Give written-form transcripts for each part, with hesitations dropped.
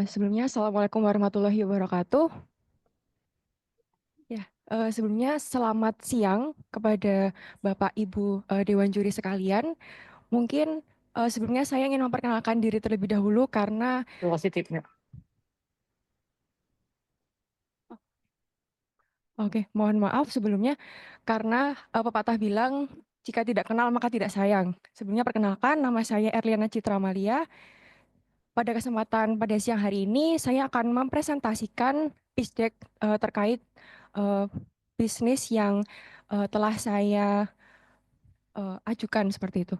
Sebelumnya, Assalamualaikum warahmatullahi wabarakatuh. Ya, sebelumnya selamat siang kepada Bapak Ibu Dewan Juri sekalian. Mungkin sebelumnya saya ingin memperkenalkan diri terlebih dahulu karena Positifnya. oke, mohon maaf sebelumnya karena pepatah bilang jika tidak kenal maka tidak sayang. Sebelumnya perkenalkan nama saya Erliana Citra Malia. Pada kesempatan pada siang hari ini saya akan mempresentasikan pitch deck terkait eh, bisnis yang telah saya ajukan seperti itu.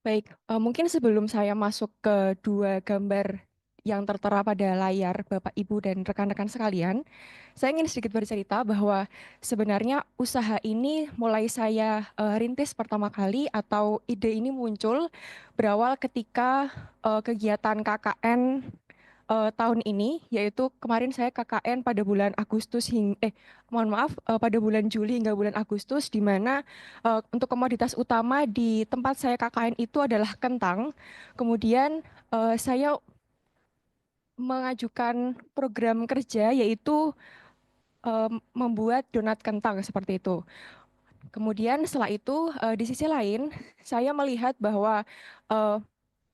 Baik, mungkin sebelum saya masuk ke dua gambar yang tertera pada layar Bapak, Ibu, dan rekan-rekan sekalian, saya ingin sedikit bercerita bahwa sebenarnya usaha ini mulai saya rintis pertama kali atau ide ini muncul berawal ketika kegiatan KKN tahun ini, yaitu kemarin saya KKN pada bulan Agustus mohon maaf, pada bulan Juli hingga bulan Agustus, di mana untuk komoditas utama di tempat saya KKN itu adalah kentang. Kemudian saya mengajukan program kerja yaitu membuat donat kentang seperti itu. Kemudian setelah itu di sisi lain saya melihat bahwa eh,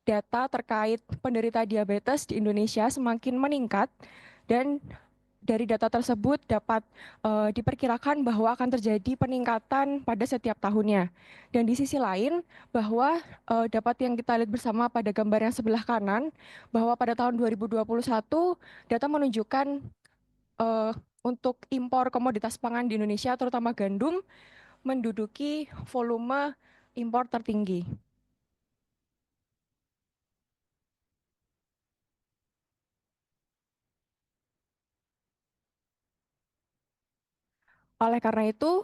data terkait penderita diabetes di Indonesia semakin meningkat dan dari data tersebut dapat diperkirakan bahwa akan terjadi peningkatan pada setiap tahunnya. Dan di sisi lain bahwa dapat yang kita lihat bersama pada gambar yang sebelah kanan bahwa pada tahun 2021 data menunjukkan eh, untuk impor komoditas pangan di Indonesia terutama gandum menduduki volume impor tertinggi. Oleh karena itu,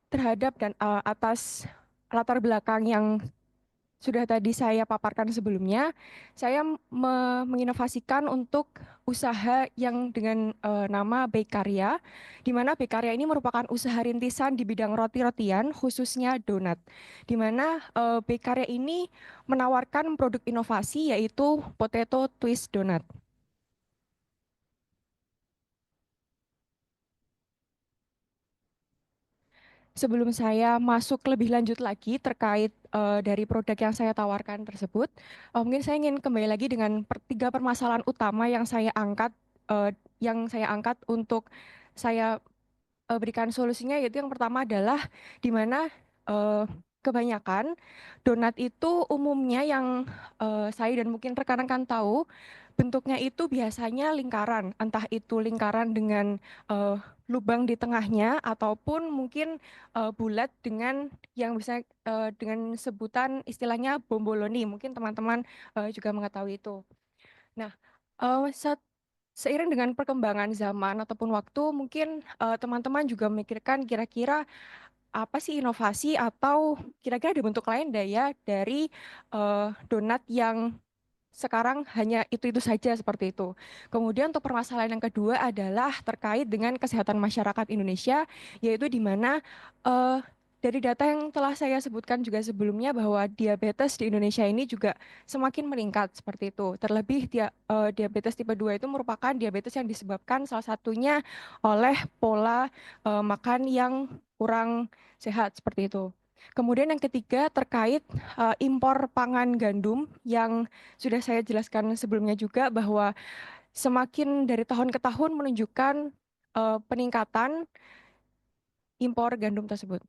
terhadap dan atas latar belakang yang sudah tadi saya paparkan sebelumnya, saya menginovasikan untuk usaha yang dengan nama Bakekarya, di mana Bakekarya ini merupakan usaha rintisan di bidang roti-rotian, khususnya donat, di mana Bakekarya ini menawarkan produk inovasi yaitu Potato Twist Donut. Sebelum saya masuk lebih lanjut lagi terkait dari produk yang saya tawarkan tersebut, mungkin saya ingin kembali lagi dengan tiga permasalahan utama eh, yang saya angkat untuk saya berikan solusinya, yaitu yang pertama adalah di mana eh, kebanyakan donat itu umumnya yang saya dan mungkin rekan-rekan tahu bentuknya itu biasanya lingkaran, entah itu lingkaran dengan eh, lubang di tengahnya ataupun mungkin bulat dengan yang bisa dengan sebutan istilahnya bomboloni. Mungkin teman-teman juga mengetahui itu. Nah, seiring dengan perkembangan zaman ataupun waktu, mungkin teman-teman juga memikirkan kira-kira apa sih inovasi atau kira-kira ada bentuk lain daya dari donat yang sekarang hanya itu-itu saja seperti itu. Kemudian untuk permasalahan yang kedua adalah terkait dengan kesehatan masyarakat Indonesia, yaitu di mana eh, dari data yang telah saya sebutkan juga sebelumnya bahwa diabetes di Indonesia ini juga semakin meningkat seperti itu. Terlebih diabetes tipe 2 itu merupakan diabetes yang disebabkan salah satunya oleh pola makan yang kurang sehat seperti itu. Kemudian yang ketiga terkait impor pangan gandum yang sudah saya jelaskan sebelumnya juga bahwa semakin dari tahun ke tahun menunjukkan peningkatan impor gandum tersebut.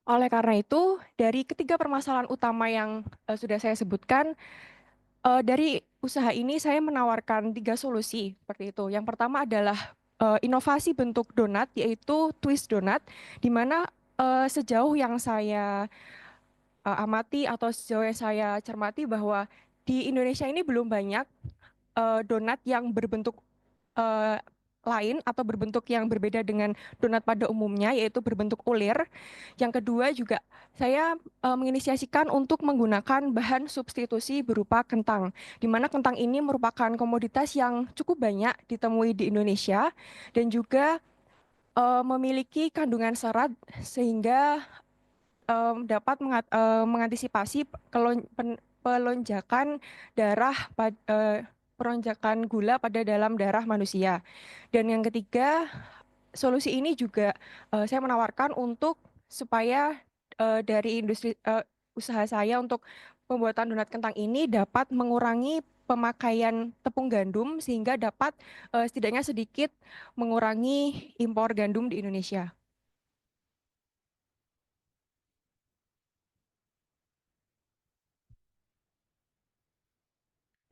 Oleh karena itu, dari ketiga permasalahan utama yang sudah saya sebutkan, dari usaha ini saya menawarkan tiga solusi seperti itu. Yang pertama adalah inovasi bentuk donat, yaitu twist donat, di mana sejauh yang saya amati atau sejauh yang saya cermati bahwa di Indonesia ini belum banyak donat yang berbentuk lain atau berbentuk yang berbeda dengan donat pada umumnya, yaitu berbentuk ulir. Yang kedua juga saya menginisiasikan untuk menggunakan bahan substitusi berupa kentang, di mana kentang ini merupakan komoditas yang cukup banyak ditemui di Indonesia dan juga memiliki kandungan serat sehingga dapat mengantisipasi pelonjakan darah pelonjakan gula pada dalam darah manusia. Dan yang ketiga, solusi ini juga saya menawarkan untuk supaya dari industri usaha saya untuk pembuatan donat kentang ini dapat mengurangi pemakaian tepung gandum sehingga dapat setidaknya sedikit mengurangi impor gandum di Indonesia.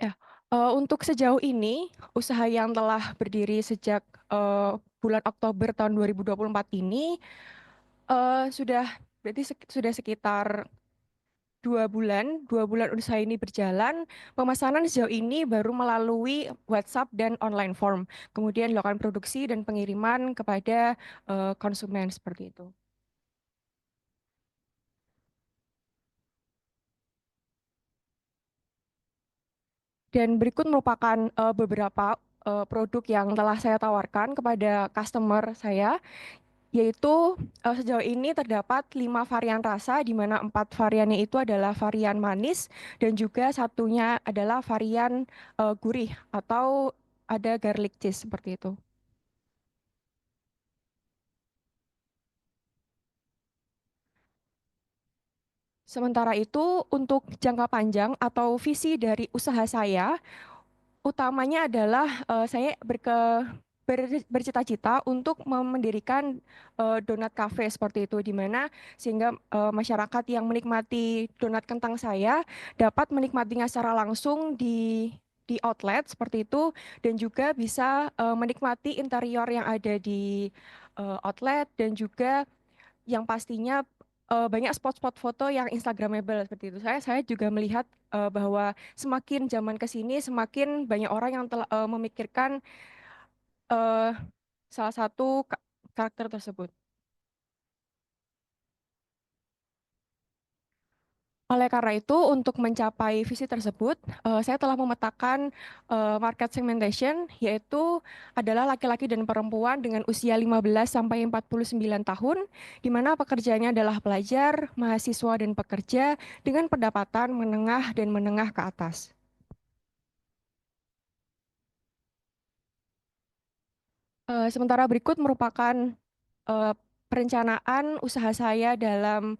Ya, untuk sejauh ini, usaha yang telah berdiri sejak bulan Oktober tahun 2024 ini sudah berarti sudah sekitar 2 bulan usaha ini berjalan. Pemesanan sejauh ini baru melalui WhatsApp dan online form. Kemudian dilakukan produksi dan pengiriman kepada konsumen seperti itu. Dan berikut merupakan beberapa produk yang telah saya tawarkan kepada customer saya, yaitu sejauh ini terdapat 5 varian rasa, di mana 4 variannya itu adalah varian manis dan juga satunya adalah varian gurih atau ada garlic cheese seperti itu. Sementara itu, untuk jangka panjang atau visi dari usaha saya, utamanya adalah saya bercita-cita untuk mendirikan donat cafe seperti itu, di mana sehingga masyarakat yang menikmati donat kentang saya dapat menikmatinya secara langsung di outlet seperti itu, dan juga bisa menikmati interior yang ada di outlet, dan juga yang pastinya banyak spot-spot foto yang Instagramable seperti itu. Saya juga melihat bahwa semakin zaman ke sini semakin banyak orang yang telah memikirkan eh, salah satu karakter tersebut. Oleh karena itu, untuk mencapai visi tersebut, saya telah memetakan market segmentation, yaitu adalah laki-laki dan perempuan dengan usia 15 sampai 49 tahun, di mana pekerjaannya adalah pelajar, mahasiswa, dan pekerja dengan pendapatan menengah dan menengah ke atas. Sementara berikut merupakan eh, perencanaan usaha saya dalam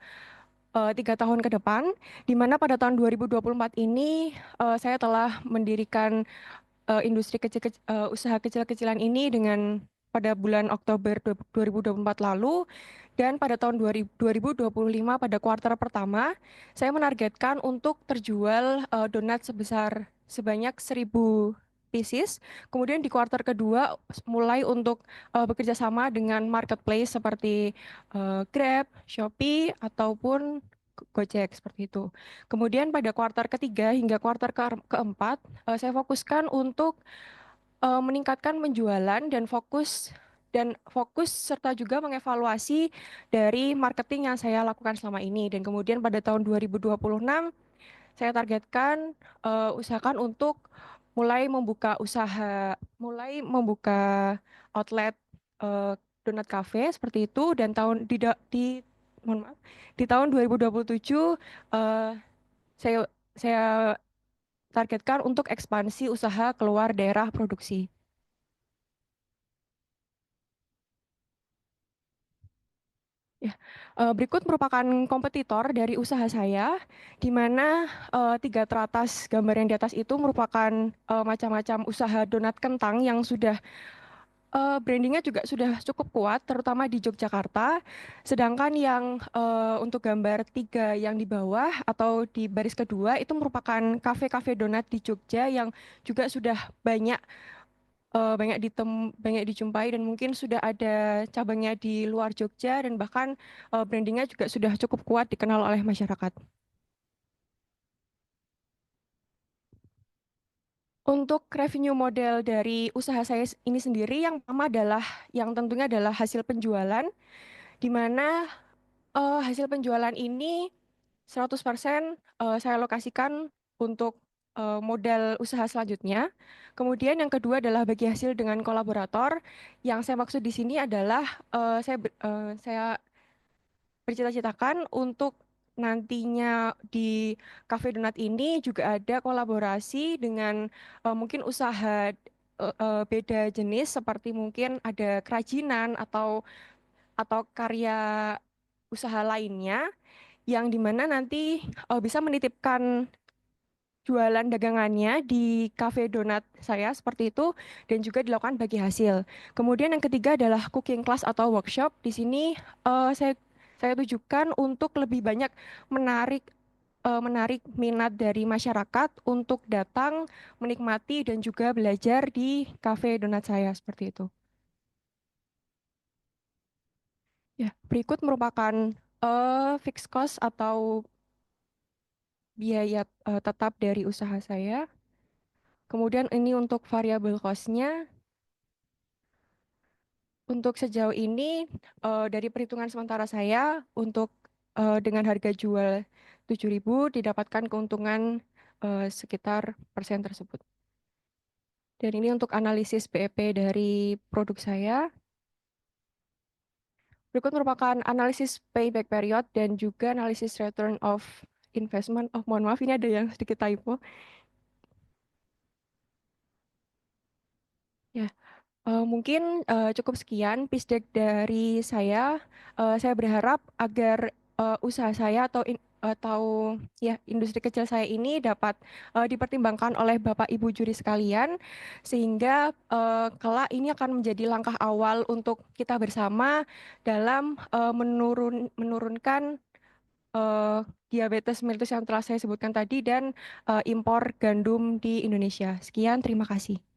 3 tahun ke depan, di mana pada tahun 2024 ini saya telah mendirikan industri usaha kecil-kecilan ini dengan pada bulan Oktober 2024 lalu, dan pada tahun 2025 pada kuartal pertama saya menargetkan untuk terjual donat sebanyak 1.000 pieces. Kemudian di kuartal kedua mulai untuk bekerja sama dengan marketplace seperti Grab, Shopee ataupun Gojek seperti itu. Kemudian pada kuartal ketiga hingga kuartal keempat saya fokuskan untuk meningkatkan penjualan dan fokus serta juga mengevaluasi dari marketing yang saya lakukan selama ini. Dan kemudian pada tahun 2026 saya targetkan usahakan untuk mulai membuka outlet eh, donat cafe seperti itu, dan mohon maaf, di tahun 2027 eh, saya saya targetkan untuk ekspansi usaha keluar daerah produksi. Ya, berikut merupakan kompetitor dari usaha saya, di mana 3 teratas gambar yang di atas itu merupakan macam-macam usaha donat kentang yang sudah brandingnya juga sudah cukup kuat, terutama di Yogyakarta. Sedangkan yang untuk gambar 3 yang di bawah atau di baris kedua itu merupakan kafe-kafe donat di Jogja yang juga sudah banyak dijumpai, dan mungkin sudah ada cabangnya di luar Jogja, dan bahkan brandingnya juga sudah cukup kuat dikenal oleh masyarakat. Untuk revenue model dari usaha saya ini sendiri yang pertama adalah yang tentunya adalah hasil penjualan, di mana hasil penjualan ini 100% saya alokasikan untuk modal usaha selanjutnya. Kemudian yang kedua adalah bagi hasil dengan kolaborator. Yang saya maksud di sini adalah saya bercita-citakan untuk nantinya di Cafe Donat ini juga ada kolaborasi dengan mungkin usaha beda jenis seperti mungkin ada kerajinan atau karya usaha lainnya yang dimana nanti bisa menitipkan jualan dagangannya di cafe donat saya seperti itu dan juga dilakukan bagi hasil. Kemudian yang ketiga adalah cooking class atau workshop. Di sini saya tujukan untuk lebih banyak menarik menarik minat dari masyarakat untuk datang menikmati dan juga belajar di cafe donat saya seperti itu. Ya, berikut merupakan fixed cost atau biaya tetap dari usaha saya. Kemudian ini untuk variable cost-nya. Untuk sejauh ini dari perhitungan sementara saya untuk dengan harga jual 7.000 didapatkan keuntungan sekitar persen tersebut. Dan ini untuk analisis BEP dari produk saya. Berikut merupakan analisis payback period dan juga analisis return of investment. Oh, mohon maaf ini ada yang sedikit typo. Ya, mungkin cukup sekian pitch deck dari saya. Saya berharap agar usaha saya atau ya industri kecil saya ini dapat dipertimbangkan oleh Bapak Ibu juri sekalian sehingga kelak ini akan menjadi langkah awal untuk kita bersama dalam menurunkan eh, diabetes mellitus yang telah saya sebutkan tadi dan impor gandum di Indonesia. Sekian, terima kasih.